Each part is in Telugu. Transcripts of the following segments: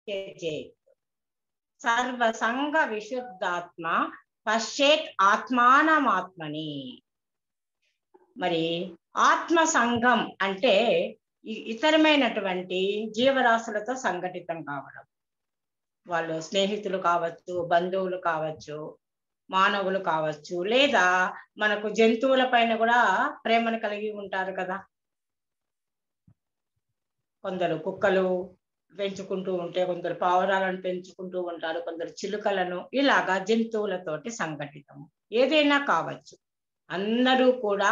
చేత్ సర్వసంగ విశుద్ధాత్మ పశ్చేత్ ఆత్మానమాత్మని. మరి ఆత్మ సంఘం అంటే ఇతరమైనటువంటి జీవరాశులతో సంఘటితం కావడం. వాళ్ళు స్నేహితులు కావచ్చు, బంధువులు కావచ్చు, మానవులు కావచ్చు, లేదా మనకు జంతువుల పైన కూడా ప్రేమను కలిగి ఉంటారు కదా. కొందరు కుక్కలు పెంచుకుంటూ ఉంటే, కొందరు పావురాలను పెంచుకుంటూ ఉంటారు, కొందరు చిలుకలను, ఇలాగా జంతువులతోటి సంఘటితము. ఏదైనా కావచ్చు, అందరూ కూడా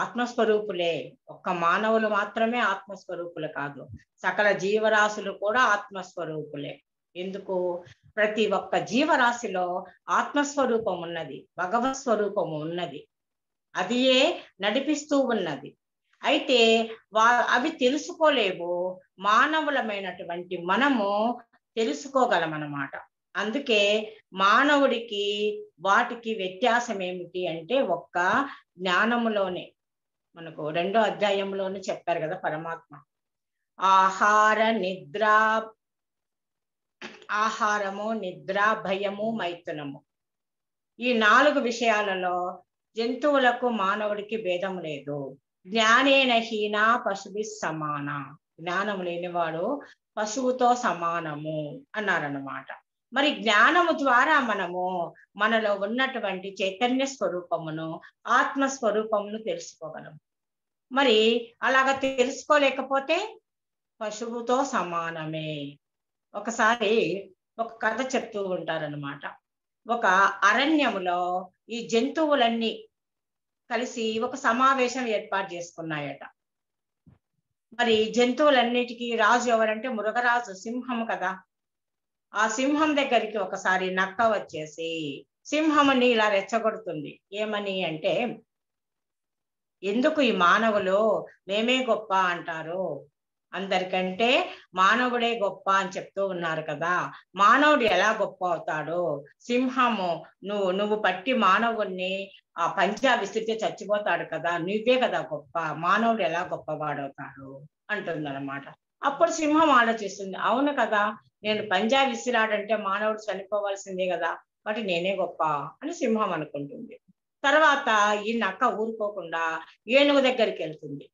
ఆత్మస్వరూపులే. ఒక్క మానవులు మాత్రమే ఆత్మస్వరూపులు కాదు, సకల జీవరాశులు కూడా ఆత్మస్వరూపులే. ఎందుకు? ప్రతి ఒక్క జీవరాశిలో ఆత్మస్వరూపం ఉన్నది, భగవత్ స్వరూపము ఉన్నది, అదియే నడిపిస్తూ ఉన్నది. అయితే అవి తెలుసుకోలేవు, మానవులమైనటువంటి మనము తెలుసుకోగలమన్నమాట. అందుకే మానవుడికి వాటికి వ్యత్యాసం ఏమిటి అంటే, ఒక్క జ్ఞానములోనే మనకు 2వ అధ్యాయంలోనే చెప్పారు కదా పరమాత్మ. ఆహారము, నిద్ర, భయము, మైథునము, ఈ 4 విషయాలలో జంతువులకు మానవుడికి భేదం లేదు. జ్ఞానేన హీన పశుభి సమాన, జ్ఞానం లేనివాడు పశువుతో సమానము అన్నారన్నమాట. మరి జ్ఞానము ద్వారా మనము మనలో ఉన్నటువంటి చైతన్య స్వరూపమును, ఆత్మస్వరూపమును తెలుసుకోగలము. మరి అలాగ తెలుసుకోలేకపోతే పశువుతో సమానమే. ఒకసారి ఒక కథ చెప్తూ ఉంటారన్నమాట. ఒక అరణ్యములో ఈ జంతువులన్నీ కలిసి ఒక సమావేశం ఏర్పాటు చేసుకున్నాయట. మరి జంతువులన్నిటికీ రాజు ఎవరంటే మృగరాజు, సింహము కదా. ఆ సింహం దగ్గరికి ఒకసారి నక్క వచ్చేసి సింహముని ఇలా రెచ్చగొడుతుంది. ఏమని అంటే, ఎందుకు ఈ మానవులు మేమే గొప్ప అంటారు, అందరికంటే మానవుడే గొప్ప అని చెప్తూ ఉన్నారు కదా, మానవుడు ఎలా గొప్ప అవుతాడు? సింహము నువ్వు పట్టి మానవుణ్ణి ఆ పంజా విసిరితే చచ్చిపోతాడు కదా, నువ్వే కదా గొప్ప, మానవుడు ఎలా గొప్పవాడవుతాడు అంటుందన్నమాట. అప్పుడు సింహం ఆలోచిస్తుంది, అవును కదా, నేను పంజా విసిరాడంటే మానవుడు చనిపోవాల్సిందే కదా, కాబట్టి నేనే గొప్ప అని సింహం అనుకుంటుంది. తర్వాత ఈ నక్క ఊరుకోకుండా ఏనుగు దగ్గరికి వెళ్తుంది.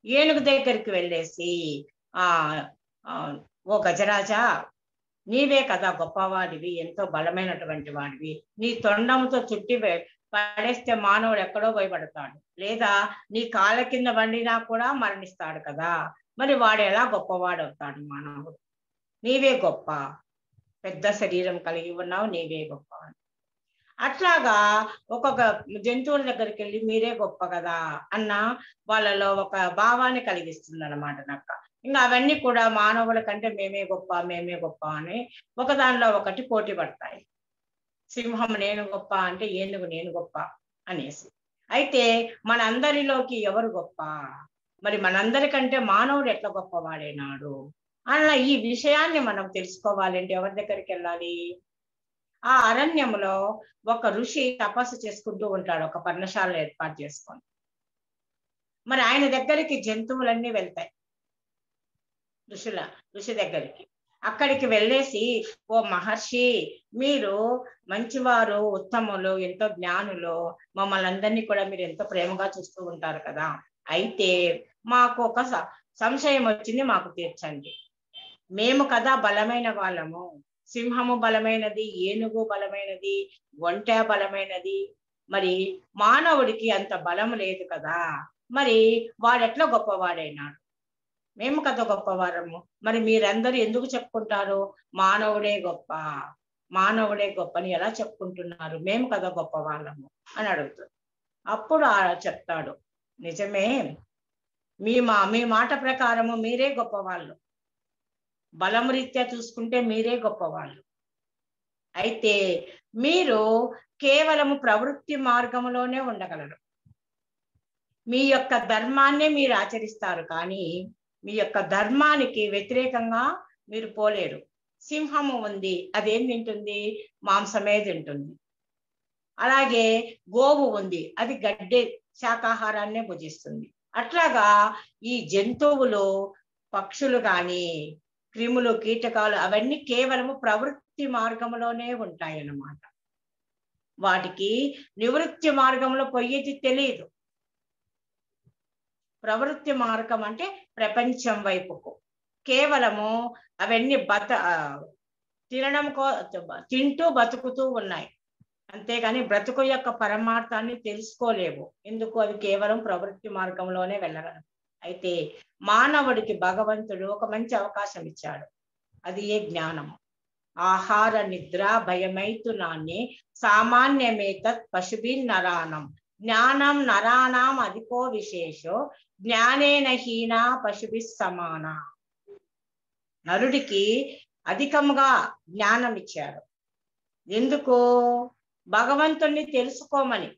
ఏనుగు దగ్గరికి వెళ్ళేసి ఓ గజరాజా, నీవే కదా గొప్పవాడివి, ఎంతో బలమైనటువంటి వాడివి, నీ తొండంతో చుట్టి పడేస్తే మానవుడు ఎక్కడో భయపడతాడు, లేదా నీ కాళ్ళ కింద వండినా కూడా మరణిస్తాడు కదా, మరి వాడు ఎలా గొప్పవాడు అవుతాడు? మానవుడు నీవే గొప్ప, పెద్ద శరీరం కలిగి ఉన్నావు, నీవే గొప్ప. అట్లాగా ఒక్కొక్క జంతువుల దగ్గరికి వెళ్ళి మీరే గొప్ప కదా అన్న వాళ్ళలో ఒక భావాన్ని కలిగిస్తుంది అన్నమాట నక్క. ఇంకా అవన్నీ కూడా మానవుల కంటే మేమే గొప్ప, మేమే గొప్ప అని ఒకదానిలో ఒకటి పోటీ పడతాయి. సింహం నేను గొప్ప అంటే ఏనుగు నేను గొప్ప అనేసి. అయితే మనందరిలోకి ఎవరు గొప్ప? మరి మనందరికంటే మానవుడు ఎట్లా గొప్పవాడైనాడు అన్న ఈ విషయాన్ని మనం తెలుసుకోవాలంటే ఎవరి దగ్గరికి వెళ్ళాలి? ఆ అరణ్యంలో ఒక ఋషి తపస్సు చేసుకుంటూ ఉంటాడు, ఒక పర్ణశాల ఏర్పాటు చేసుకొని. మరి ఆయన దగ్గరికి జంతువులన్నీ వెళ్తాయి, ఋషి దగ్గరికి. అక్కడికి వెళ్ళేసి, ఓ మహర్షి, మీరు మంచివారు, ఉత్తములు, ఎంతో జ్ఞానులు, మమ్మల్ని అందరినీ కూడా మీరు ఎంతో ప్రేమగా చూస్తూ ఉంటారు కదా, అయితే మాకు ఒక సంశయం వచ్చింది, మాకు తీర్చండి. మేము కదా బలమైన వాళ్ళము, సింహము బలమైనది, ఏనుగు బలమైనది, ఒంటె బలమైనది, మరి మానవుడికి అంత బలం లేదు కదా, మరి వాడెట్లా గొప్పవాడైనాడు? మేము కదా గొప్పవారము, మరి మీరందరూ ఎందుకు చెప్పుకుంటారు మానవుడే గొప్ప, మానవుడే గొప్పని ఎలా చెప్పుకుంటున్నారు? మేము కదా గొప్పవాళ్ళము అని అడుగుతాడు. అప్పుడు చెప్తాడు, నిజమే, మీ మాట ప్రకారము మీరే గొప్పవాళ్ళు, బలం రీత్యా చూసుకుంటే మీరే గొప్పవాళ్ళు. అయితే మీరు కేవలము ప్రవృత్తి మార్గంలోనే ఉండగలరు, మీ యొక్క ధర్మాన్నే మీరు ఆచరిస్తారు, కానీ మీ యొక్క ధర్మానికి వ్యతిరేకంగా మీరు పోలేరు. సింహము ఉంది, అదేం తింటుంది? మాంసమే తింటుంది. అలాగే గోవు ఉంది, అది గడ్డి శాకాహారాన్నే భుజిస్తుంది. అట్లాగా ఈ జంతువులు పక్షులు కానీ, క్రిములు, కీటకాలు అవన్నీ కేవలము ప్రవృత్తి మార్గంలోనే ఉంటాయి అన్నమాట. వాటికి నివృత్తి మార్గంలో పోయేది తెలియదు. ప్రవృత్తి మార్గం అంటే ప్రపంచం వైపుకు. కేవలము అవన్నీ తింటూ బతుకుతూ ఉన్నాయి, అంతేగాని బ్రతుకు యొక్క పరమార్థాన్ని తెలుసుకోలేవు. ఎందుకు? అవి కేవలం ప్రవృత్తి మార్గంలోనే వెళ్ళగలరు. అయితే మానవుడికి భగవంతుడు ఒక మంచి అవకాశం ఇచ్చాడు. అది ఏ జ్ఞానము. ఆహార నిద్ర భయమైతునాన్ని సామాన్యమేతత్ పశుభిన్నరానం జ్ఞానం నరాణం అధికో విశేషో జ్ఞానేన హీనా పశుభి సమాన. నరుడికి అధికంగా జ్ఞానం ఇచ్చాడు. ఎందుకు? భగవంతుణ్ణి తెలుసుకోమని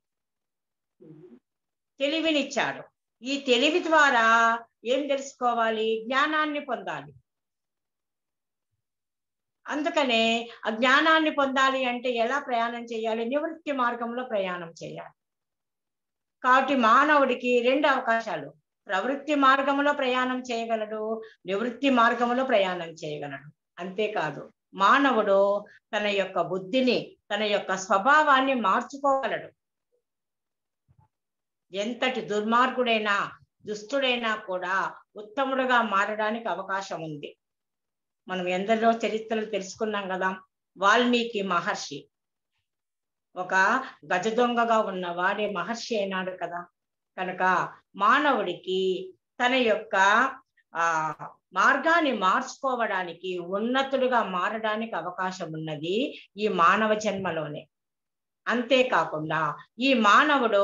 తెలివినిచ్చాడు. ఈ తెలివి ద్వారా ఏం తెలుసుకోవాలి? జ్ఞానాన్ని పొందాలి. అందుకనే ఆ జ్ఞానాన్ని పొందాలి అంటే ఎలా ప్రయాణం చేయాలి? నివృత్తి మార్గంలో ప్రయాణం చేయాలి. కాబట్టి మానవుడికి రెండు అవకాశాలు. ప్రవృత్తి మార్గంలో ప్రయాణం చేయగలడు, నివృత్తి మార్గంలో ప్రయాణం చేయగలడు. అంతేకాదు, మానవుడు తన యొక్క బుద్ధిని, తన యొక్క స్వభావాన్ని మార్చుకోగలడు. ఎంతటి దుర్మార్గుడైనా, దుష్టుడైనా కూడా ఉత్తముడుగా మారడానికి అవకాశం ఉంది. మనం ఎందరో చరిత్రలు తెలుసుకున్నాం కదా. వాల్మీకి మహర్షి ఒక గజ దొంగగా ఉన్న వాడే మహర్షి అయినాడు కదా. కనుక మానవుడికి తన యొక్క మార్గాన్ని మార్చుకోవడానికి, ఉన్నతుడుగా మారడానికి అవకాశం ఉన్నది ఈ మానవ జన్మలోనే. అంతేకాకుండా ఈ మానవుడు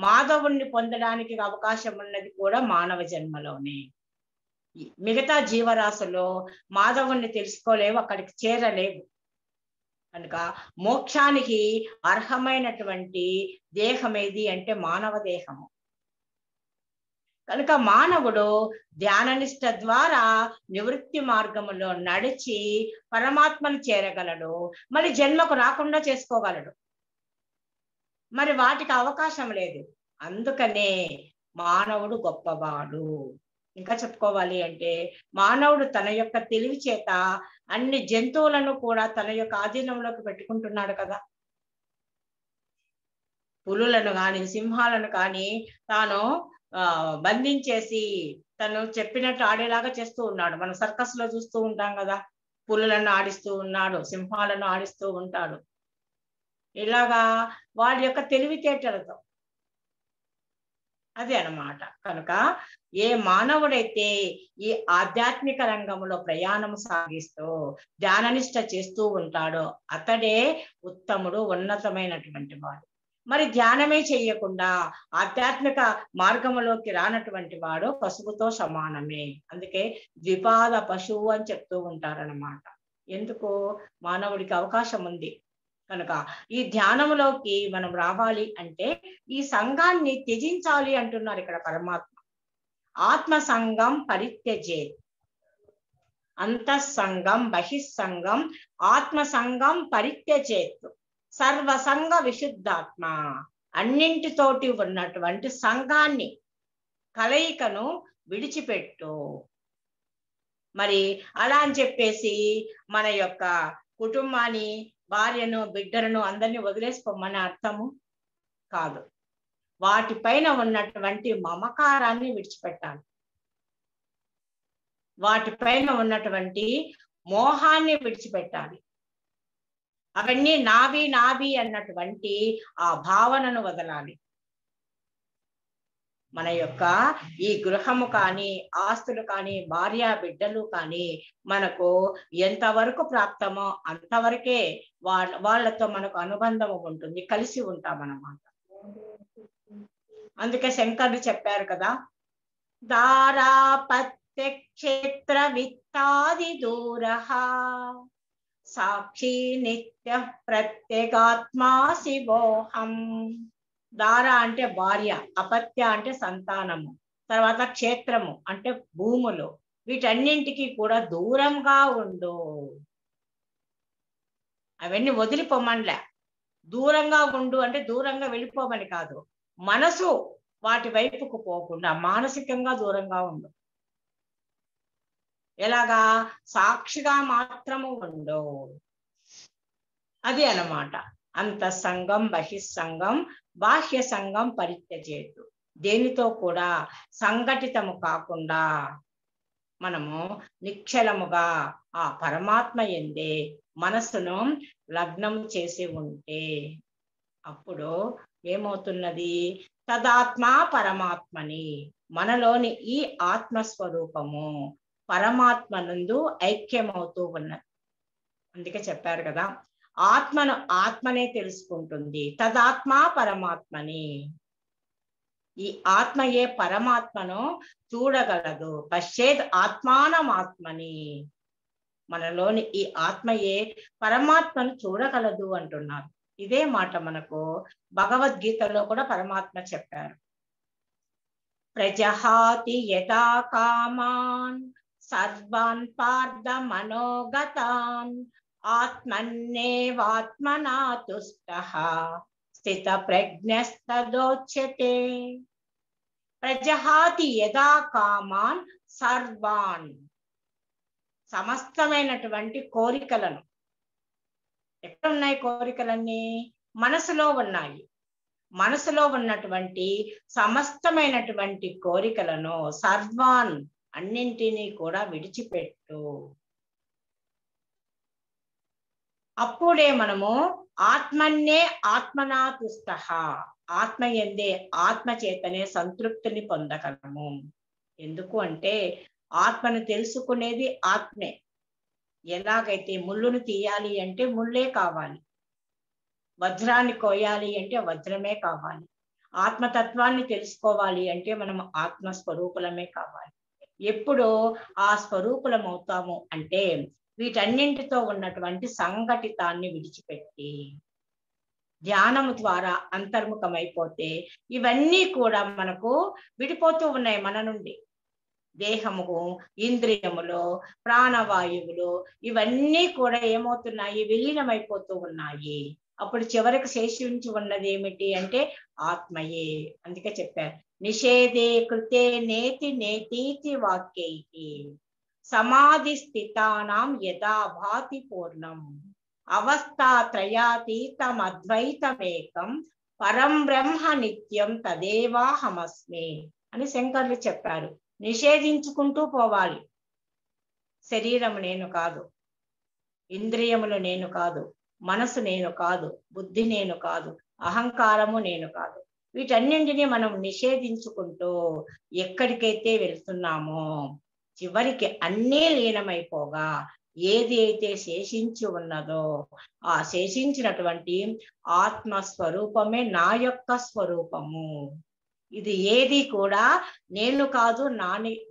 మాధవుణ్ణి పొందడానికి అవకాశం ఉన్నది కూడా మానవ జన్మలోనే. మిగతా జీవరాశుల్లో మాధవుణ్ణి తెలుసుకోలేవు, అక్కడికి చేరలేవు. కనుక మోక్షానికి అర్హమైనటువంటి దేహం ఏది అంటే మానవ దేహము. కనుక మానవుడు ధ్యాననిష్ట ద్వారా నివృత్తి మార్గములో నడిచి పరమాత్మను చేరగలడు. మరి జన్మకు రాకుండా చేసుకోగలడు. మరి వాటికి అవకాశం లేదు. అందుకనే మానవుడు గొప్పవాడు. ఇంకా చెప్పుకోవాలి అంటే మానవుడు తన యొక్క తెలివి చేత అన్ని జంతువులను కూడా తన యొక్క ఆధీనంలోకి పెట్టుకుంటున్నాడు కదా. పులులను కానీ, సింహాలను కానీ తాను బంధించేసి తను చెప్పినట్టు ఆడేలాగా చేస్తూ ఉన్నాడు. మనం సర్కస్ లో చూస్తూ ఉంటాం కదా. పులులను ఆడిస్తూ ఉన్నాడు, సింహాలను ఆడిస్తూ ఉంటాడు. ఇలాగా వాడి యొక్క తెలివితేటలతో. అదే అన్నమాట. కనుక ఏ మానవుడైతే ఈ ఆధ్యాత్మిక రంగంలో ప్రయాణం సాగిస్తూ ధ్యాననిష్ట చేస్తూ ఉంటాడో అతడే ఉత్తముడు, ఉన్నతమైనటువంటి వాడు. మరి ధ్యానమే చెయ్యకుండా ఆధ్యాత్మిక మార్గంలోకి రానటువంటి వాడు పశువుతో సమానమే. అందుకే ద్విపాద పశువు అని చెప్తూ ఉంటారన్నమాట. ఎందుకు? మానవుడికి అవకాశం ఉంది కనుక ఈ ధ్యానంలోకి మనం రావాలి అంటే ఈ సంఘాన్ని త్యజించాలి అంటున్నారు ఇక్కడ పరమాత్మ. ఆత్మ సంఘం పరిత్యజేత్, అంతఃసంగం బహిస్సంగం ఆత్మ సంఘం పరిత్యజేత్, సర్వసంగ విశుద్ధాత్మ. అన్నింటితోటి ఉన్నటువంటి సంఘాన్ని, కలయికను విడిచిపెట్టు. మరి అలా అని చెప్పేసి మన యొక్క కుటుంబాన్ని, భార్యను, బిడ్డలను అందరినీ వదిలేసిపోమని అర్థము కాదు. వాటిపైన ఉన్నటువంటి మమకారాన్ని విడిచిపెట్టాలి. వాటిపైన ఉన్నటువంటి మోహాన్ని విడిచిపెట్టాలి. అవన్నీ నావి నావి అన్నటువంటి ఆ భావనను వదలాలి. మన యొక్క ఈ గృహము కానీ, ఆస్తులు కానీ, భార్య బిడ్డలు కానీ మనకు ఎంతవరకు ప్రాప్తమో అంతవరకే వాళ్ళతో మనకు అనుబంధం ఉంటుంది, కలిసి ఉంటామన్నమాట. అందుకే శంకరుడు చెప్పారు కదా, దారాపత్య క్షేత్ర విత్తాది దూరః సాక్షి నిత్య ప్రత్యేగాత్మా శివోహం. దార అంటే భార్య, అపత్య అంటే సంతానము, తర్వాత క్షేత్రము అంటే భూములు. వీటన్నింటికి కూడా దూరంగా ఉండు. అవన్నీ వదిలిపోమనిలే. దూరంగా ఉండు అంటే దూరంగా వెళ్ళిపోమని కాదు, మనసు వాటి వైపుకు పోకుండా మానసికంగా దూరంగా ఉండు. ఎలాగా? సాక్షిగా మాత్రము ఉండు. అది అన్నమాట. అంతఃసంగం బహిస్సంగం బాహ్య సంగం పరిత్యజేతు. దేనితో కూడా సంఘటితము కాకుండా మనము నిశ్చలముగా ఆ పరమాత్మ యందే మనసును లగ్నం చేసి ఉంటే అప్పుడు ఏమవుతున్నది? తదాత్మ పరమాత్మని, మనలోని ఈ ఆత్మస్వరూపము పరమాత్మనందు ఐక్యమవుతూ ఉన్నది. అందుకే చెప్పారు కదా, ఆత్మను ఆత్మనే తెలుసుకుంటుంది. తదాత్మ పరమాత్మని, ఈ ఆత్మయే పరమాత్మను చూడగలదు. పశ్చేద్ ఆత్మానమాత్మని, మనలోని ఈ ఆత్మయే పరమాత్మను చూడగలదు అంటున్నారు. ఇదే మాట మనకు భగవద్గీతలో కూడా పరమాత్మ చెప్పారు. ప్రజహాతి యథా కామాన్ సర్వాన్ పార్థ మనోగతాన్ ఆత్మన్నేవాత్మనా తుష్టః స్థిత ప్రజ్ఞస్తదోచ్యతే. ప్రజహాతి యథా కామాన్ సర్వాన్, సమస్తమైనటువంటి కోరికలను. ఎక్కడ ఉన్నాయి కోరికలన్నీ? మనసులో ఉన్నాయి. మనసులో ఉన్నటువంటి సమస్తమైనటువంటి కోరికలను, సర్వాన్, అన్నింటినీ కూడా విడిచిపెట్టు. అప్పుడే మనము ఆత్మన్నే ఆత్మనా తుష్టః, ఆత్మ యందే ఆత్మ చేతనే సంతృప్తిని పొందగలము. ఎందుకు అంటే ఆత్మను తెలుసుకునేది ఆత్మే. ఎలాగైతే ముళ్ళును తీయాలి అంటే ముళ్ళే కావాలి, వజ్రాన్ని కోయాలి అంటే వజ్రమే కావాలి, ఆత్మతత్వాన్ని తెలుసుకోవాలి అంటే మనం ఆత్మస్వరూపులమే కావాలి. ఎప్పుడు ఆ స్వరూపులం అవుతాము అంటే వీటన్నింటితో ఉన్నటువంటి సంఘటితాన్ని విడిచిపెట్టి ధ్యానము ద్వారా అంతర్ముఖమైపోతే ఇవన్నీ కూడా మనకు విడిపోతూ ఉన్నాయి మన నుండి. దేహము, ఇంద్రియములు, ప్రాణవాయువులు ఇవన్నీ కూడా ఏమవుతున్నాయి? విలీనమైపోతూ ఉన్నాయి. అప్పుడు చివరికి శేషించి ఉన్నది ఏమిటి అంటే ఆత్మయే. అందుకే చెప్పారు, నిషేధే కృతే నేతి నేతీతి వాక్యైకి సమాధి స్థితానాం యథా భాతి పూర్ణం అవస్థాత్రయాతీతం అద్వైతమేకం పరం బ్రహ్మ నిత్యం తదేవాహమస్మి అని శంకర్లు చెప్పారు. నిషేధించుకుంటూ పోవాలి. శరీరము నేను కాదు, ఇంద్రియములు నేను కాదు, మనసు నేను కాదు, బుద్ధి నేను కాదు, అహంకారము నేను కాదు. వీటన్నింటినీ మనం నిషేధించుకుంటూ ఎక్కడికైతే వెళ్తున్నామో చివరికి అన్నీ లీనమైపోగా ఏది అయితే శేషించి ఉన్నదో ఆ శేషించినటువంటి ఆత్మస్వరూపమే నా యొక్క స్వరూపము. ఇది ఏది కూడా నేను కాదు,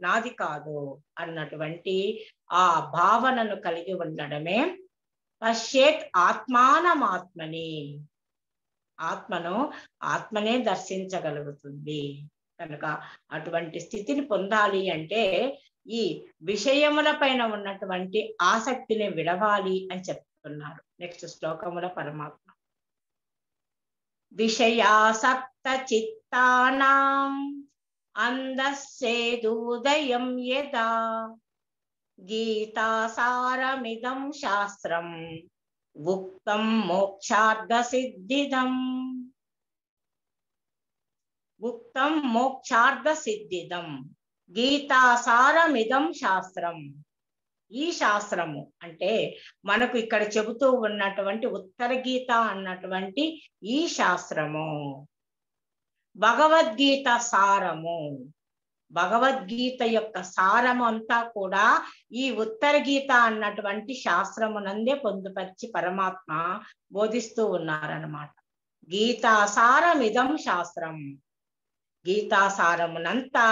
నాది కాదు అన్నటువంటి ఆ భావనను కలిగి ఉండడమే పశ్చేత్ ఆత్మానమాత్మని, ఆత్మను ఆత్మనే దర్శించగలుగుతుంది. కనుక అటువంటి స్థితిని పొందాలి అంటే ఈ విషయముల పైన ఉన్నటువంటి ఆసక్తిని విడవాలి అని చెప్తున్నారు. నెక్స్ట్ శ్లోకముల పరమాత్మ విషయాసక్త చిత్తానాం అందస్సేదూదయం యదా గీతాసారమిదం శాస్త్రం ఉక్తం మోక్షార్థ సిద్ధిదం. ఉక్తం మోక్షార్థ సిద్ధిదం గీతాసారమిదం శాస్త్రం. ఈ శాస్త్రము అంటే మనకు ఇక్కడ చెబుతూ ఉన్నటువంటి ఉత్తర గీత అన్నటువంటి ఈ శాస్త్రము భగవద్గీత సారము. భగవద్గీత యొక్క సారము అంతా కూడా ఈ ఉత్తర గీత అన్నటువంటి శాస్త్రమునందే పొందుపరిచి పరమాత్మ బోధిస్తూ ఉన్నారన్నమాట. గీతాసారమిదం శాస్త్రం, గీతాసారమునంతా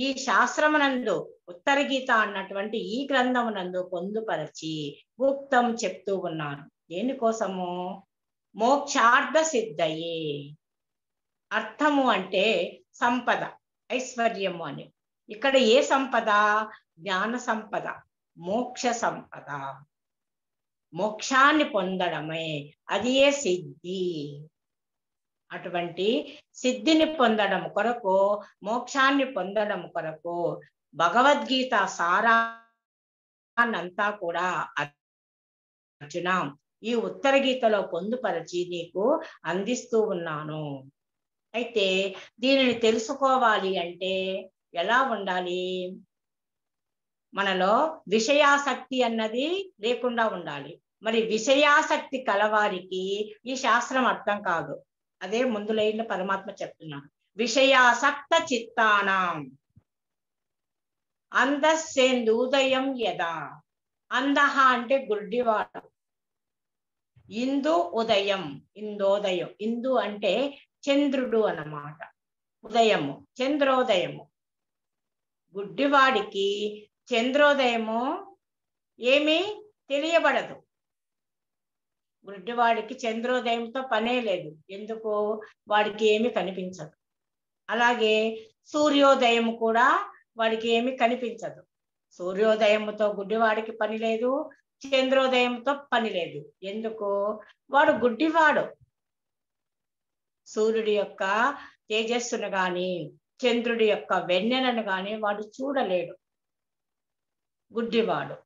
ఈ శాస్త్రమునందు ఉత్తర గీత అన్నటువంటి ఈ గ్రంథమునందు పొందుపరచి ఉక్తం చెప్తూ ఉన్నారు. దేనికోసము? మోక్షార్థ సిద్ధయే. అర్థము అంటే సంపద, ఐశ్వర్యము అని. ఇక్కడ ఏ సంపద? జ్ఞాన సంపద, మోక్ష సంపద. మోక్షాన్ని పొందడమే అది ఏ సిద్ధి. అటువంటి సిద్ధిని పొందడం కొరకు, మోక్షాన్ని పొందడం కొరకు భగవద్గీత సారా అంతా కూడా అర్జున ఈ ఉత్తర గీతలో పొందుపరిచి నీకు అందిస్తూ ఉన్నాను. అయితే దీనిని తెలుసుకోవాలి అంటే ఎలా ఉండాలి? మనలో విషయాసక్తి అన్నది లేకుండా ఉండాలి. మరి విషయాసక్తి కలవారికి ఈ శాస్త్రం అర్థం కాదు. అదే ముందు లైన్లో పరమాత్మ చెప్తున్నాడు. విషయాసక్త చిత్తానాం అంధస్సేందూదయం యదా. అంధహ అంటే గుడ్డివాడు. ఇందు ఉదయం, ఇందోదయం. ఇందు అంటే చంద్రుడు అన్నమాట. ఉదయము చంద్రోదయము. గుడ్డివాడికి చంద్రోదయము ఏమీ తెలియబడదు. గుడ్డివాడికి చంద్రోదయంతో పనే లేదు. ఎందుకు? వాడికి ఏమి కనిపించదు. అలాగే సూర్యోదయం కూడా వాడికి ఏమి కనిపించదు. సూర్యోదయంతో గుడ్డివాడికి పని లేదు, చంద్రోదయంతో పని లేదు. ఎందుకు? వాడు గుడ్డివాడు. సూర్యుడి యొక్క తేజస్సును గాని చంద్రుడి యొక్క వెన్నెలను గాని వాడు చూడలేడు, గుడ్డివాడు.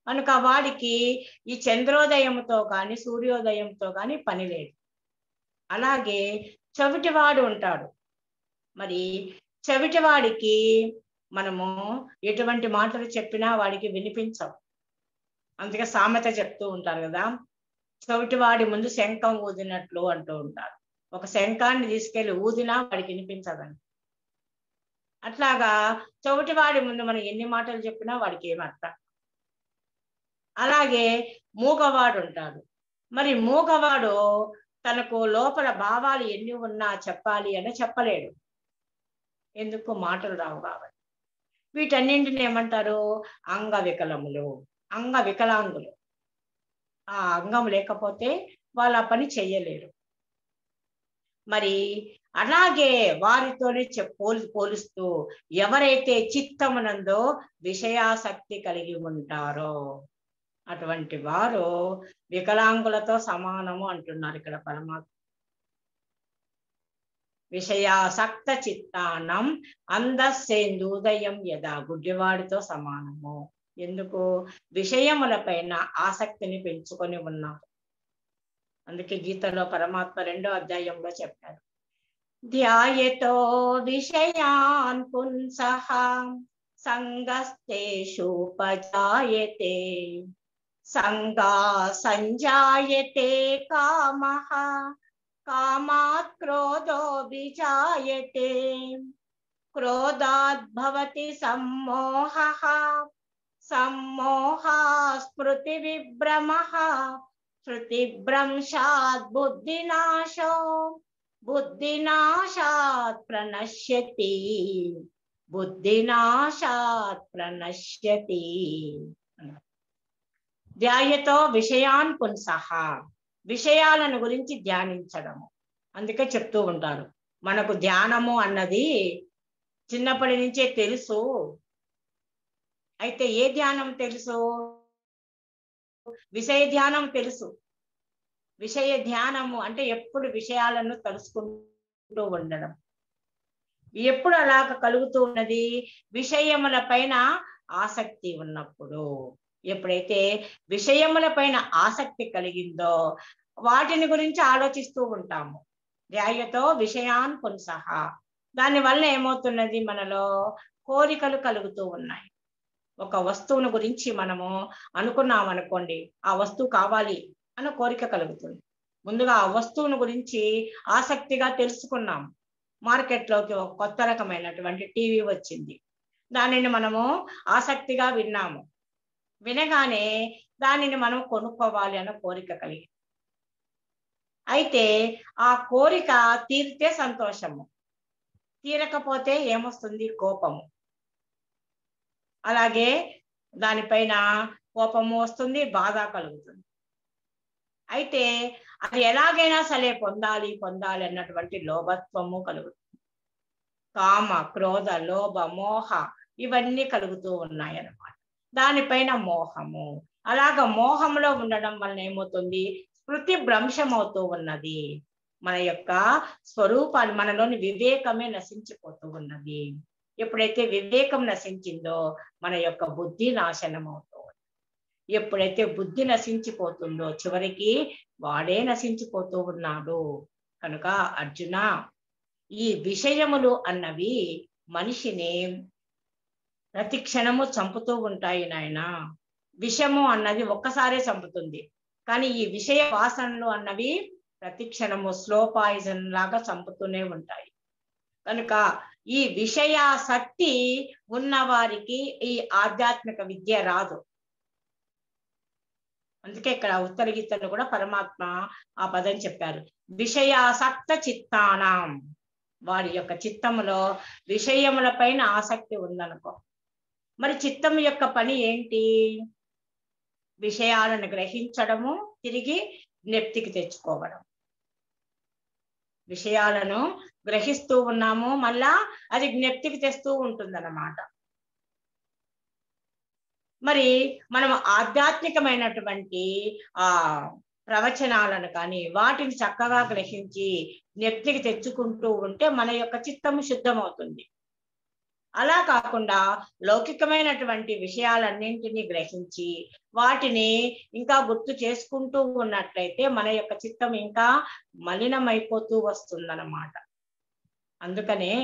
కనుక వాడికి ఈ చంద్రోదయంతో కానీ సూర్యోదయంతో కానీ పని లేదు. అలాగే చెవిటివాడు ఉంటాడు. మరి చెవిటివాడికి మనము ఎటువంటి మాటలు చెప్పినా వాడికి వినిపించవు. అందుకే సామెత చెప్తూ ఉంటారు కదా, చెవిటివాడి ముందు శంఖం ఊదినట్లు అంటూ ఉంటారు. ఒక శంఖాన్ని తీసుకెళ్లి ఊదినా వాడికి వినిపించదని. అట్లాగా చెవిటివాడి ముందు మనం ఎన్ని మాటలు చెప్పినా వాడికి ఏమి అర్థం. అలాగే మూగవాడు ఉంటాడు. మరి మూగవాడు తనకు లోపల భావాలు ఎన్ని ఉన్నా చెప్పాలి అని చెప్పలేడు. ఎందుకు? మాటలు రావు కాబట్టి. వీటన్నింటిని ఏమంటారు? అంగవికలములు, అంగవికలాంగులు. ఆ అంగం లేకపోతే వాళ్ళు ఆ పని చెయ్యలేరు. మరి అలాగే వారితోనే పోలుస్తూ ఎవరైతే చిత్తమునందో విషయాసక్తి కలిగి ఉంటారో అటువంటి వారు వికలాంగులతో సమానము అంటున్నారు ఇక్కడ పరమాత్మ. విషయాసక్త చిత్తానం అంధస్సేందూదయం యదా. గుడ్డివాడితో సమానము. ఎందుకు? విషయములపైన ఆసక్తిని పెంచుకొని ఉన్నారు. అందుకే గీతలో పరమాత్మ 2వ అధ్యాయంలో చెప్పారు, ధ్యాయతో విషయాన్ పుంసః సంగస్తేషుపజాయతే సంగా సంజాయతే కామః కామాత్ క్రోధో విజాయతే క్రోధాత్ భవతి సమ్మోహః సమ్మోహా స్మృతి విభ్రమః స్మృతిభ్రంశాత్ బుద్ధినాశో బుద్ధినాశాత్ ప్రణశ్యతి బుద్ధినాశాత్ ప్రణశ్యతి. ధ్యాయతో విషయాన్ పుంసః. విషయాలను గురించి ధ్యానించడము. అందుకే చెప్తూ ఉంటారు, మనకు ధ్యానము అన్నది చిన్నప్పటి నుంచే తెలుసు. అయితే ఏ ధ్యానం తెలుసు? విషయ ధ్యానం తెలుసు. విషయ ధ్యానము అంటే ఎప్పుడు విషయాలను తెలుసుకుంటూ ఉండడం. ఎప్పుడు అలాగ కలుగుతూ ఉన్నది? విషయముల పైన ఆసక్తి ఉన్నప్పుడు. ఎప్పుడైతే విషయముల పైన ఆసక్తి కలిగిందో వాటిని గురించి ఆలోచిస్తూ ఉంటాము. ధ్యాయతో విషయాన్ పుంసః. దానివల్ల ఏమవుతున్నది? మనలో కోరికలు కలుగుతూ ఉన్నాయి. ఒక వస్తువును గురించి మనము అనుకున్నాం అనుకోండి, ఆ వస్తువు కావాలి అన్న కోరిక కలుగుతుంది. ముందుగా ఆ వస్తువును గురించి ఆసక్తిగా తెలుసుకున్నాం. మార్కెట్లోకి ఒక కొత్త రకమైనటువంటి టీవీ వచ్చింది. దానిని మనము ఆసక్తిగా విన్నాము. వినగానే దానిని మనం కొనుక్కోవాలి అన్న కోరిక కలిగి, అయితే ఆ కోరిక తీరితే సంతోషము, తీరకపోతే ఏమొస్తుంది? కోపము. అలాగే దానిపైన కోపము వస్తుంది, బాధ కలుగుతుంది. అయితే అది ఎలాగైనా సరే పొందాలి పొందాలి అన్నటువంటి లోభత్వము కలుగుతుంది. కామ, క్రోధ, లోభ, మోహ ఇవన్నీ కలుగుతూ ఉన్నాయి అన్నమాట. దానిపైన మోహము. అలాగ మోహంలో ఉండడం వలన ఏమవుతుంది? స్మృతి భ్రంశమవుతూ ఉన్నది. మన యొక్క స్వరూపాన్ని, మనలోని వివేకమే నశించిపోతూ ఉన్నది. ఎప్పుడైతే వివేకం నశించిందో మన యొక్క బుద్ధి నాశనం అవుతుంది. ఎప్పుడైతే బుద్ధి నశించిపోతుందో చివరికి వాడే నశించిపోతూ ఉన్నాడు. కనుక అర్జున, ఈ విషయములు అన్నవి మనిషిని ప్రతి క్షణము చంపుతూ ఉంటాయి నాయన. విషము అన్నది ఒక్కసారే చంపుతుంది, కానీ ఈ విషయ వాసనలు అన్నవి ప్రతి క్షణము స్లో పాయిజన్ లాగా చంపుతూనే ఉంటాయి. కనుక ఈ విషయాసక్తి ఉన్న వారికి ఈ ఆధ్యాత్మిక విద్య రాదు. అందుకే ఇక్కడ ఉత్తర గీతలో కూడా పరమాత్మ ఆ పదం చెప్పారు, విషయాసక్త చిత్తానాం. వారి యొక్క చిత్తములో విషయముల పైన ఆసక్తి ఉందనుకో, మరి చిత్తము యొక్క పని ఏంటి? విషయాలను గ్రహించడము, తిరిగి జ్ఞప్తికి తెచ్చుకోవడం. విషయాలను గ్రహిస్తూ ఉన్నాము, మళ్ళా అది జ్ఞప్తికి తెస్తూ ఉంటుందన్నమాట. మరి మనం ఆధ్యాత్మికమైనటువంటి ఆ ప్రవచనాలను కానీ వాటిని చక్కగా గ్రహించి జ్ఞప్తికి తెచ్చుకుంటూ ఉంటే మన యొక్క చిత్తము శుద్ధమవుతుంది. అలా కాకుండా లౌకికమైనటువంటి విషయాలన్నింటినీ గ్రహించి వాటిని ఇంకా గుర్తు చేసుకుంటూ ఉన్నట్లయితే మన యొక్క చిత్తం ఇంకా మలినమైపోతూ వస్తుందన్నమాట. అందుకనే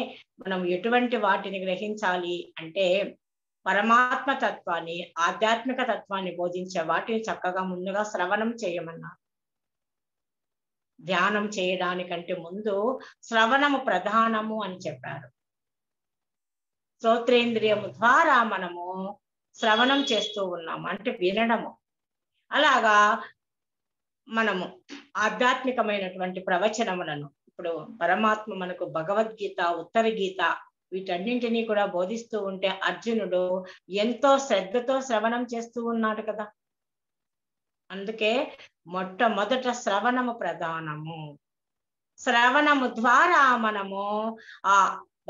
మనం ఎటువంటి వాటిని గ్రహించాలి అంటే పరమాత్మ తత్వాన్ని, ఆధ్యాత్మిక తత్వాన్ని బోధించే వాటిని చక్కగా ముందుగా శ్రవణం చేయమన్నారు. ధ్యానం చేయడానికంటే ముందు శ్రవణము ప్రధానము అని చెప్పారు. శ్రోత్రేంద్రియము ద్వారా మనము శ్రవణం చేస్తూ ఉన్నాము, అంటే వినడము. అలాగా మనము ఆధ్యాత్మికమైనటువంటి ప్రవచనములను, ఇప్పుడు పరమాత్మ మనకు భగవద్గీత, ఉత్తర గీత వీటన్నింటినీ కూడా బోధిస్తూ ఉంటే అర్జునుడు ఎంతో శ్రద్ధతో శ్రవణం చేస్తూ ఉన్నాడు కదా. అందుకే మొట్టమొదట శ్రవణము ప్రధానము. శ్రవణము ద్వారా మనము ఆ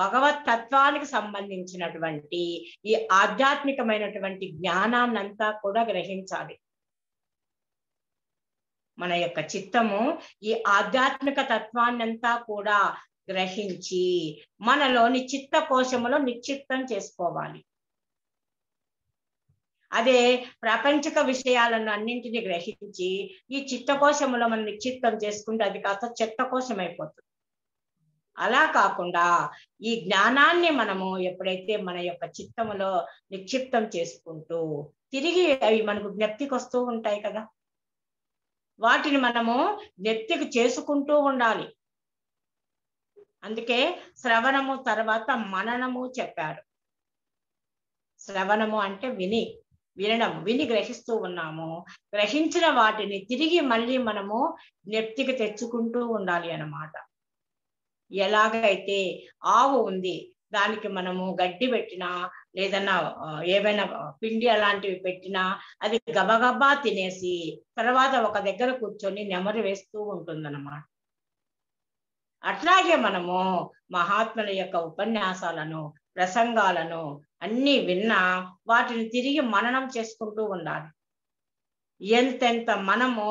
భగవత్ తత్వానికి సంబంధించినటువంటి ఈ ఆధ్యాత్మికమైనటువంటి జ్ఞానాన్నంతా కూడా గ్రహించాలి. మన యొక్క చిత్తము ఈ ఆధ్యాత్మిక తత్వాన్నంతా కూడా గ్రహించి మనలోని చిత్త కోశములో నిక్షిప్తం చేసుకోవాలి. అదే ప్రాపంచిక విషయాలను అన్నింటినీ గ్రహించి ఈ చిత్తకోశములో మనం నిక్షిప్తం చేసుకుంటే అది కాస్త చెత్త కోశం అయిపోతుంది. అలా కాకుండా ఈ జ్ఞానాన్ని మనము ఎప్పుడైతే మన యొక్క చిత్తములో నిక్షిప్తం చేసుకుంటూ తిరిగి అవి మనకు జ్ఞప్తికి వస్తూ ఉంటాయి కదా, వాటిని మనము జ్ఞప్తికి చేసుకుంటూ ఉండాలి. అందుకే శ్రవణము తర్వాత మననము చెప్పారు. శ్రవణము అంటే వినడం, విని గ్రహిస్తూ ఉన్నాము. గ్రహించిన వాటిని తిరిగి మళ్ళీ మనము జ్ఞప్తికి తెచ్చుకుంటూ ఉండాలి అన్నమాట. ఎలాగైతే ఆవు ఉంది, దానికి మనము గడ్డి పెట్టినా లేదన్నా ఏవైనా పిండి అలాంటివి పెట్టినా అది గబగబా తినేసి తర్వాత ఒక దగ్గర కూర్చొని నెమరు వేస్తూ ఉంటుందన్నమాట. అట్లాగే మనము మహాత్ముల యొక్క ఉపన్యాసాలను, ప్రసంగాలను అన్ని విన్నా వాటిని తిరిగి మననం చేసుకుంటూ ఉండాలి. ఎంతెంత మనము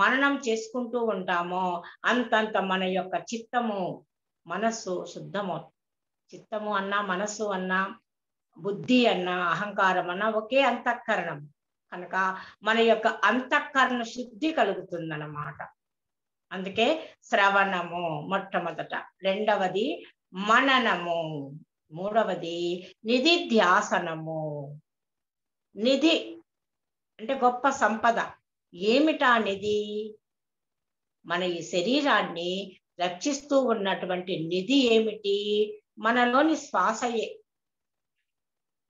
మననం చేసుకుంటూ ఉంటామో అంతంత మన యొక్క చిత్తము, మనస్సు శుద్ధమవుతుంది. చిత్తము అన్నా, మనస్సు అన్నా, బుద్ధి అన్నా, అహంకారం అన్నా ఒకే అంతఃకరణం. కనుక మన యొక్క అంతఃకరణ శుద్ధి కలుగుతుందన్నమాట. అందుకే శ్రవణము మొట్టమొదట, రెండవది మననము, మూడవది నిధిధ్యాసనము. నిధి అంటే గొప్ప సంపద. ఏమిటా నిధి? మన ఈ శరీరాన్ని రక్షిస్తూ ఉన్నటువంటి నిధి ఏమిటి? మనలోని శ్వాసయే.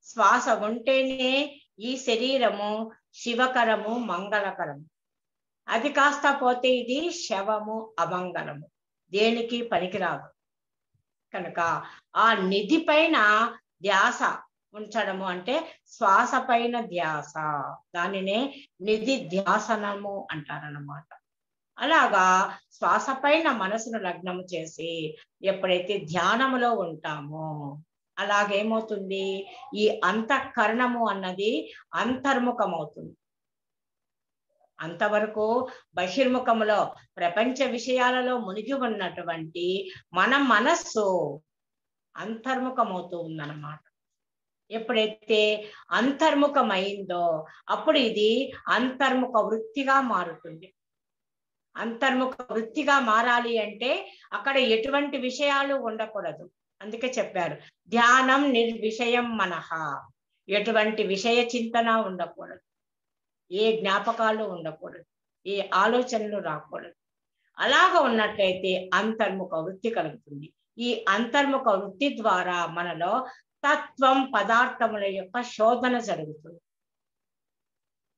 శ్వాస ఉంటేనే ఈ శరీరము శివకరము, మంగళకరము. అది కాస్త పోతే ఇది శవము, అమంగళము, దేనికి పనికిరాదు. కనుక ఆ నిధి పైన ధ్యాస ఉంచడము అంటే శ్వాస పైన ధ్యాస, దానినే నిధి ధ్యాసనము అంటారన్నమాట. అలాగా శ్వాస పైన మనసును లగ్నము చేసి ఎప్పుడైతే ధ్యానములో ఉంటామో అలాగేమవుతుంది, ఈ అంతఃకరణము అన్నది అంతర్ముఖమవుతుంది. అంతవరకు బహిర్ముఖములో ప్రపంచ విషయాలలో మునిగి ఉన్నటువంటి మన మనస్సు అంతర్ముఖమవుతూ ఉందన్నమాట. ఎప్పుడైతే అంతర్ముఖమైందో అప్పుడు ఇది అంతర్ముఖ వృత్తిగా మారుతుంది. అంతర్ముఖ వృత్తిగా మారాలి అంటే అక్కడ ఎటువంటి విషయాలు ఉండకూడదు. అందుకే చెప్పారు ధ్యానం నిర్విషయం మనః. ఎటువంటి విషయ చింతన ఉండకూడదు, ఏ జ్ఞాపకాలు ఉండకూడదు, ఏ ఆలోచనలు రాకూడదు. అలాగ ఉన్నట్లయితే అంతర్ముఖ వృత్తి కలుగుతుంది. ఈ అంతర్ముఖ వృత్తి ద్వారా మనలో తత్వం పదార్థముల యొక్క శోధన జరుగుతుంది.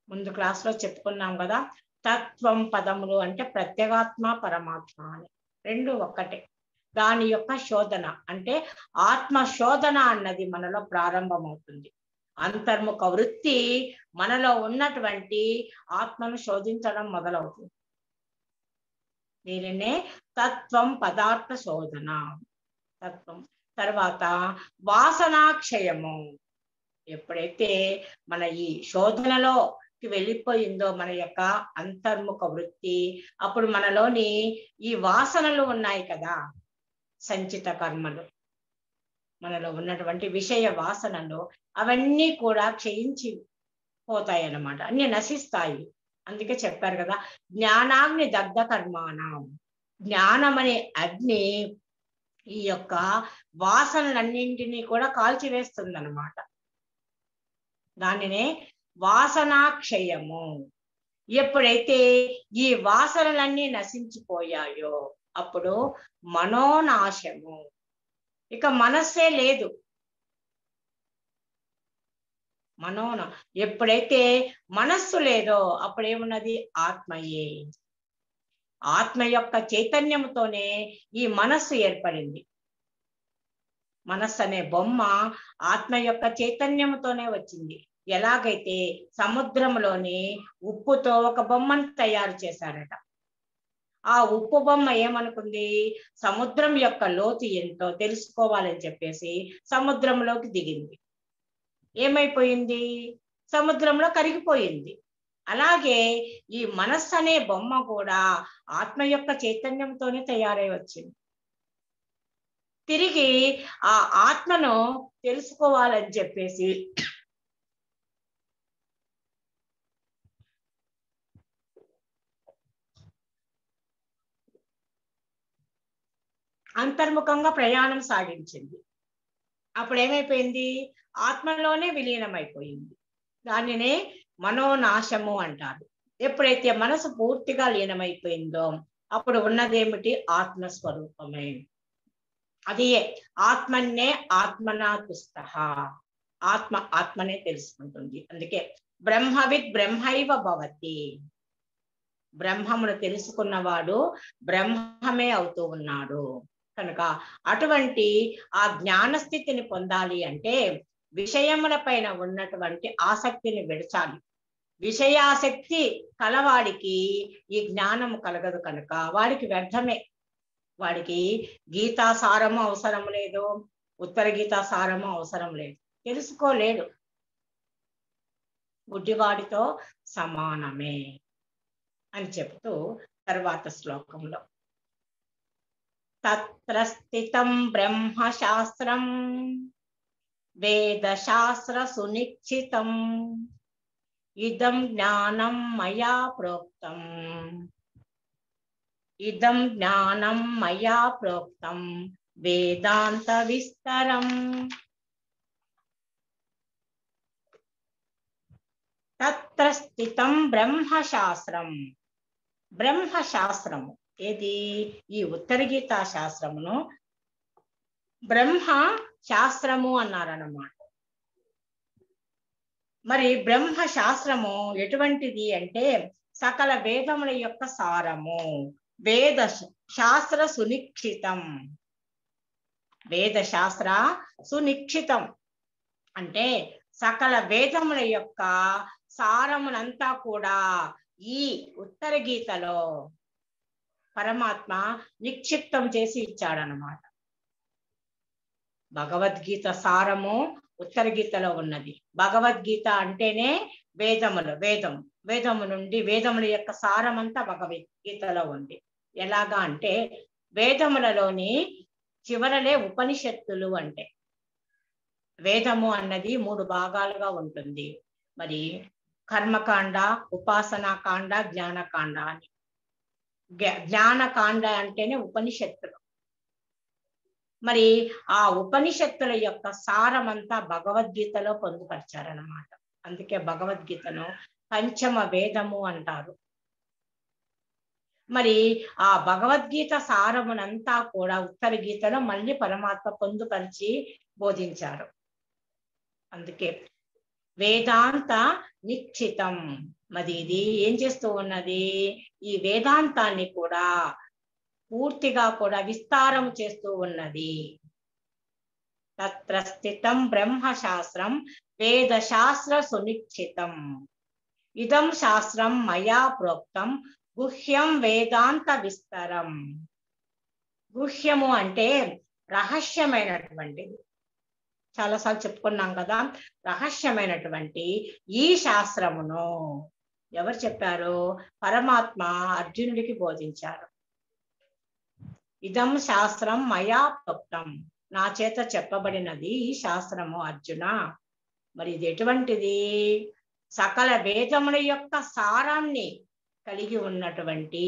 ముందు క్లాస్లో చెప్పుకున్నాం కదా, తత్వం పదములు అంటే ప్రత్యేగాత్మ పరమాత్మ అని రెండు ఒక్కటే. దాని యొక్క శోధన అంటే ఆత్మ శోధన అన్నది మనలో ప్రారంభమవుతుంది. అంతర్ముఖ వృత్తి మనలో ఉన్నటువంటి ఆత్మను శోధించడం మొదలవుతుంది. దీనినే తత్వం పదార్థ శోధన. తత్వం తర్వాత వాసనాక్షయము. ఎప్పుడైతే మన ఈ శోధనలోకి వెళ్ళిపోయిందో మన యొక్క అంతర్ముఖ వృత్తి, అప్పుడు మనలోని ఈ వాసనలు ఉన్నాయి కదా, సంచిత కర్మలు, మనలో ఉన్నటువంటి విషయ వాసనలు అవన్నీ కూడా క్షయించి పోతాయి అన్నమాట, అన్ని నశిస్తాయి. అందుకే చెప్పారు కదా జ్ఞానాగ్ని దగ్ధ కర్మాణం. జ్ఞానం అనే అగ్ని ఈ యొక్క వాసనలన్నింటినీ కూడా కాల్చివేస్తుంది అన్నమాట. దానినే వాసనాక్షయము. ఎప్పుడైతే ఈ వాసనలన్నీ నశించిపోయాయో అప్పుడు మనోనాశము. ఇక మనస్సే లేదు. ఎప్పుడైతే మనస్సు లేదో అప్పుడేమున్నది? ఆత్మయే. ఆత్మ యొక్క చైతన్యంతోనే ఈ మనస్సు ఏర్పడింది. మనస్సు అనే బొమ్మ ఆత్మ యొక్క చైతన్యంతోనే వచ్చింది. ఎలాగైతే సముద్రంలోని ఉప్పుతో ఒక బొమ్మను తయారు చేశారట. ఆ ఉప్పు బొమ్మ ఏమనుకుంది? సముద్రం యొక్క లోతు ఎంతో తెలుసుకోవాలని చెప్పేసి సముద్రంలోకి దిగింది. ఏమైపోయింది? సముద్రంలో కరిగిపోయింది. అలాగే ఈ మనస్సు అనే బొమ్మ కూడా ఆత్మ యొక్క చైతన్యంతోనే తయారై వచ్చింది. తిరిగి ఆ ఆత్మను తెలుసుకోవాలని చెప్పేసి అంతర్ముఖంగా ప్రయాణం సాగించింది. అప్పుడు ఏమైపోయింది? ఆత్మలోనే విలీనమైపోయింది. దానినే మనోనాశము అంటారు. ఎప్పుడైతే మనసు పూర్తిగా లీనమైపోయిందో అప్పుడు ఉన్నదేమిటి? ఆత్మస్వరూపమే. అది ఆత్మన్నే ఆత్మనా తుష్టః. ఆత్మనే తెలుసుకుంటుంది. అందుకే బ్రహ్మవిద్ బ్రహ్మైవ భవతి. బ్రహ్మమును తెలుసుకున్నవాడు బ్రహ్మమే అవుతూ ఉన్నాడు. కనుక అటువంటి ఆ జ్ఞాన స్థితిని పొందాలి అంటే విషయముల పైన ఉన్నటువంటి ఆసక్తిని విడచాలి. విషయాసక్తి కలవాడికి ఈ జ్ఞానము కలగదు. కనుక వాడికి వ్యర్థమే. వాడికి గీతా సారము అవసరం లేదు, ఉత్తర గీతా సారము అవసరం లేదు, తెలుసుకోలేడు. గుడ్డివాడితో సమానమే అని చెప్తూ తర్వాత శ్లోకంలో తత్ర స్థితం బ్రహ్మశాస్త్రం వేదశాస్త్ర సునిశ్చితం ఇదం జ్ఞానం మయా ప్రోక్తం. ఇదం జ్ఞానం మయా ప్రోక్తం వేదాంత విస్తరం. తత్ర స్థితం బ్రహ్మశాస్త్రం. బ్రహ్మశాస్త్రము ఏది? ఈ ఉత్తర గీతా శాస్త్రమును బ్రహ్మ శాస్త్రము అన్నారన్నమాట. మరి బ్రహ్మ శాస్త్రము ఎటువంటిది అంటే సకల వేదముల యొక్క సారము. వేద శాస్త్ర సునిశ్చితం. వేద శాస్త్ర సునిశ్చితం అంటే సకల వేదముల యొక్క సారమునంతా కూడా ఈ ఉత్తర గీతలో పరమాత్మ నిక్షిప్తం చేసి ఇచ్చాడనమాట. భగవద్గీత సారము ఉత్తర గీతలో ఉన్నది. భగవద్గీత అంటేనే వేదములు. వేదము నుండి వేదముల యొక్క సారమంతా భగవద్గీతలో ఉంది. ఎలాగా అంటే వేదములలోని చివరలే ఉపనిషత్తులు అంటే వేదము అన్నది 3 భాగాలుగా ఉంటుంది. మరి కర్మకాండ, ఉపాసనాకాండ, జ్ఞానకాండ అని. జ్ఞానకాండ అంటేనే ఉపనిషత్తులు. మరి ఆ ఉపనిషత్తుల యొక్క సారమంతా భగవద్గీతలో పొందుపరిచారన్నమాట. అందుకే భగవద్గీతను పంచమ వేదము అంటారు. మరి ఆ భగవద్గీత సారమునంతా కూడా ఉత్తర గీతలో మళ్ళీ పరమాత్మ పొందుపరిచి బోధించారు. అందుకే వేదాంత నిశ్చితం. మరి ఇది ఏం చేస్తూ ఉన్నది? ఈ వేదాంతాన్ని కూడా పూర్తిగా కూడా విస్తారం చేస్తూ ఉన్నది. తత్ర స్థితం బ్రహ్మశాస్త్రం వేదశాస్త్ర సునిశ్చితం. ఇదం శాస్త్రం మయా ప్రోక్తం గుహ్యం వేదాంత విస్తరం. గుహ్యము అంటే రహస్యమైనటువంటిది. చాలాసార్లు చెప్పుకున్నాం కదా. రహస్యమైనటువంటి ఈ శాస్త్రమును ఎవరు చెప్పారు? పరమాత్మ అర్జునుడికి బోధించారు. ఇదం శాస్త్రం మయా ప్రోక్తం, నా చేత చెప్పబడినది ఈ శాస్త్రము అర్జున. మరి ఇది ఎటువంటిది? సకల వేదముల యొక్క సారాన్ని కలిగి ఉన్నటువంటి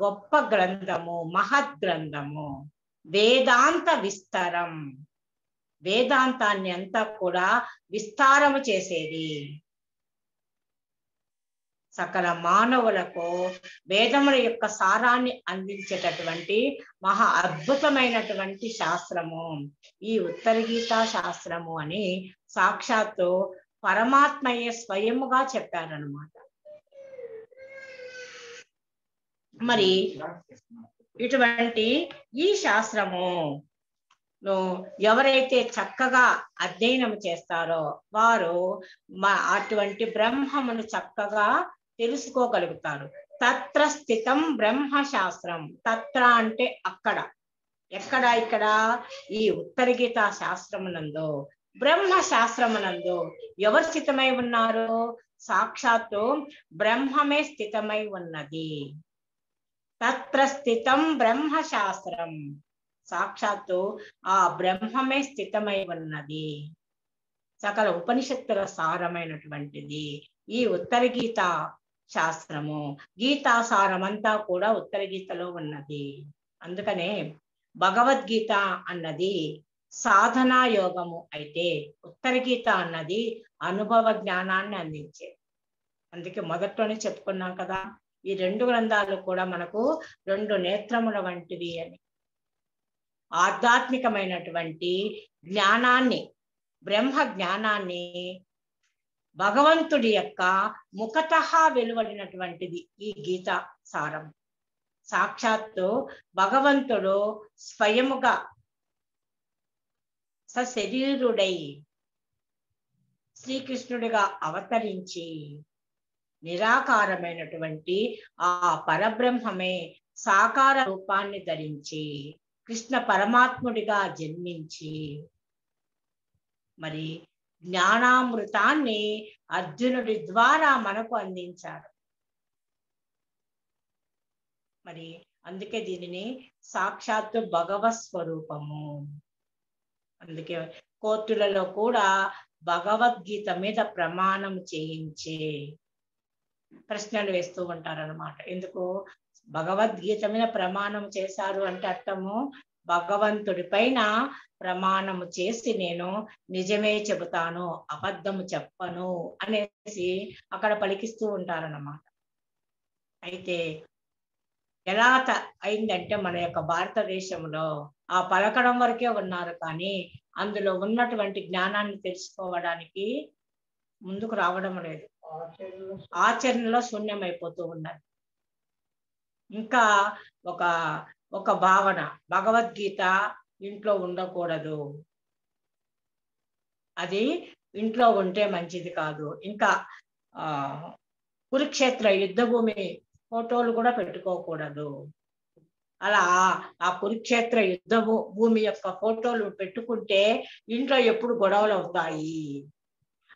గొప్ప గ్రంథము, మహద్ గ్రంథము. వేదాంత విస్తరం, వేదాంతాన్ని అంతా కూడా విస్తారము చేసేది. సకల మానవులకు వేదముల యొక్క సారాన్ని అందించేటటువంటి మహా అద్భుతమైనటువంటి శాస్త్రము ఈ ఉత్తర గీతా శాస్త్రము అని సాక్షాత్తు పరమాత్మయే స్వయముగా చెప్పారనమాట. మరి ఇటువంటి ఈ శాస్త్రము ఎవరైతే చక్కగా అధ్యయనం చేస్తారో వారు అటువంటి బ్రహ్మమును చక్కగా తెలుసుకోగలుగుతారు. తత్ర స్థితం బ్రహ్మశాస్త్రం. తత్ర అంటే అక్కడ, ఎక్కడ? ఇక్కడ ఈ ఉత్తర గీతా శాస్త్రమునందు, బ్రహ్మశాస్త్రమునందు ఎవరు స్థితమై ఉన్నారు? సాక్షాత్తు బ్రహ్మమే స్థితమై ఉన్నది. తత్ర స్థితం బ్రహ్మశాస్త్రం. సాక్షాత్తు ఆ బ్రహ్మమే స్థితమై ఉన్నది. సకల ఉపనిషత్తుల సారమైనటువంటిది ఈ ఉత్తర గీతా శాస్త్రము. గీతా సారమంతా కూడా ఉత్తర గీతలో ఉన్నది. అందుకనే భగవద్గీత అన్నది సాధనా యోగము అయితే ఉత్తర గీత అన్నది అనుభవ జ్ఞానాన్ని అందించే. అందుకే మొదట్లోనే చెప్పుకున్నాం కదా, ఈ 2 గ్రంథాలు కూడా మనకు 2 నేత్రముల వంటివి అని. ఆధ్యాత్మికమైనటువంటి జ్ఞానాన్ని, బ్రహ్మ జ్ఞానాన్ని భగవంతుడి యొక్క ముఖతః వెలువడినటువంటిది ఈ గీతా సారం. సాక్షాత్తు భగవంతుడు స్వయముగా సశరీరుడై శ్రీకృష్ణుడిగా అవతరించి నిరాకారమైనటువంటి ఆ పరబ్రహ్మమే సాకార రూపాన్ని ధరించి కృష్ణ పరమాత్ముడిగా జన్మించి మరి జ్ఞానామృతాన్ని అర్జునుడి ద్వారా మనకు అందించారు. మరి అందుకే దీనిని సాక్షాత్తు భగవత్ స్వరూపము. అందుకే కోర్టులలో కూడా భగవద్గీత మీద ప్రమాణం చేయించే ప్రశ్నలు వేస్తూ ఉంటారన్నమాట. ఎందుకు భగవద్గీత మీద ప్రమాణం చేశారు అంటే అర్థము భగవంతుడి పైన ప్రమాణము చేసి నేను నిజమే చెబుతాను, అబద్ధము చెప్పను అనేసి అక్కడ పలికిస్తూ ఉంటారన్నమాట. అయితే ఎలా అయిందంటే మన యొక్క భారతదేశంలో ఆ పలకడం వరకే ఉన్నారు, కానీ అందులో ఉన్నటువంటి జ్ఞానాన్ని తెలుసుకోవడానికి ముందుకు రావడం లేదు. ఆచరణలో శూన్యమైపోతూ ఉన్నది. ఇంకా ఒక భావన, భగవద్గీత ఇంట్లో ఉండకూడదు, అది ఇంట్లో ఉంటే మంచిది కాదు. ఇంకా కురుక్షేత్ర యుద్ధ భూమి ఫోటోలు కూడా పెట్టుకోకూడదు. అలా ఆ కురుక్షేత్ర యుద్ధ భూమి యొక్క ఫోటోలు పెట్టుకుంటే ఇంట్లో ఎప్పుడు గొడవలు అవుతాయి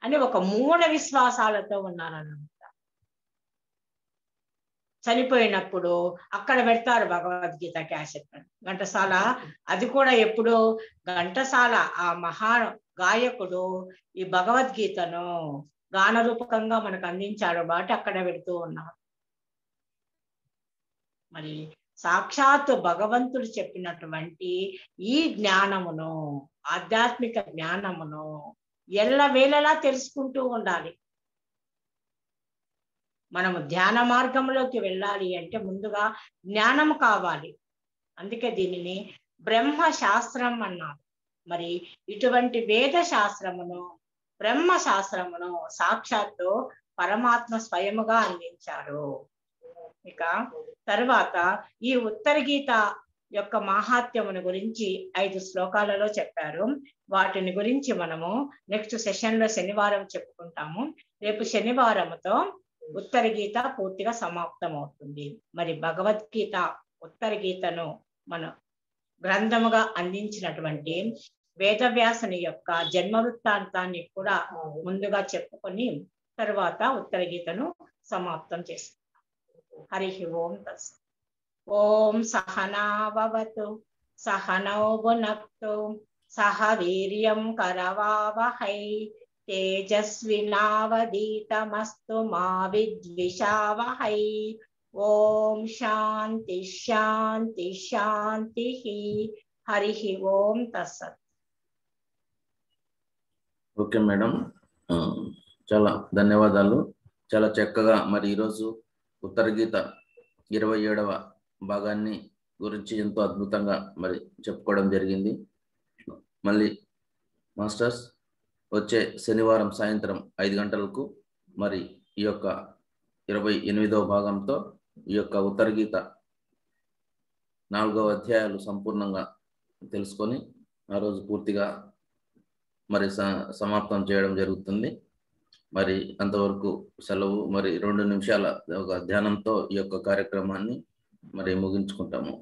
అని ఒక మూఢ విశ్వాసాలతో ఉన్నారన్నమాట. చనిపోయినప్పుడు అక్కడ పెడతారు భగవద్గీత క్యాసెట్, ఘంటసాల. అది కూడా ఎప్పుడు ఘంటసాల ఆ మహా గాయకుడు ఈ భగవద్గీతను గాన రూపకంగా మనకు అందించాడు కాబట్టి అక్కడ పెడుతూ ఉన్నాం. మరి సాక్షాత్తు భగవంతుడు చెప్పినటువంటి ఈ జ్ఞానమును, ఆధ్యాత్మిక జ్ఞానమును ఎల్లవేళలా తెలుసుకుంటూ ఉండాలి. మనము ధ్యాన మార్గంలోకి వెళ్ళాలి అంటే ముందుగా జ్ఞానం కావాలి. అందుకే దీనిని బ్రహ్మ శాస్త్రం అన్నారు. మరి ఇటువంటి వేద శాస్త్రమును, బ్రహ్మ శాస్త్రమును సాక్షాత్తు పరమాత్మ స్వయముగా అందించారు. ఇక తర్వాత ఈ ఉత్తర గీత యొక్క మహాత్మ్యమును గురించి 5 శ్లోకాలలో చెప్పారు. వాటిని గురించి మనము నెక్స్ట్ సెషన్ లో శనివారం చెప్పుకుంటాము. రేపు శనివారంతో ఉత్తర గీత పూర్తిగా సమాప్తం అవుతుంది. మరి భగవద్గీత ఉత్తర గీతను మన గ్రంథముగా అందించినటువంటి వేదవ్యాసుని యొక్క జన్మ వృత్తాంతాన్ని కూడా ముందుగా చెప్పుకొని తర్వాత ఉత్తర గీతను సమాప్తం చేస్తాం. హరి ఓం తస్సత్. ఓం సహనా భవతు సహనౌ భునక్తు సహ వీర్యం కరవావహై తేజస్వినావధీతమస్తు మా విద్విషావహై. ఓం శాంతి శాంతి శాంతి. హరి ఓం తస్సత్. ఓకే మేడం, చాలా ధన్యవాదాలు. చాలా చక్కగా మరి ఈరోజు ఉత్తర గీత 27వ భాగాన్ని గురించి ఎంతో అద్భుతంగా మరి చెప్పుకోవడం జరిగింది. మళ్ళీ మాస్టర్స్ వచ్చే శనివారం సాయంత్రం 5 గంటలకు మరి ఈ యొక్క 28వ భాగంతో ఈ యొక్క ఉత్తర గీత 4వ అధ్యాయాలు సంపూర్ణంగా తెలుసుకొని ఆ రోజు పూర్తిగా మరి సమాప్తం చేయడం జరుగుతుంది. మరి అంతవరకు సెలవు. మరి 2 నిమిషాల ఒక ధ్యానంతో ఈ యొక్క కార్యక్రమాన్ని మరి ముగించుకుంటాము.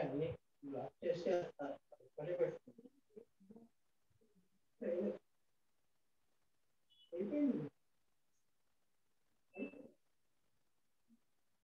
అన్ని బ్లాక్ చేసేస్తారు. అయిపోయింది.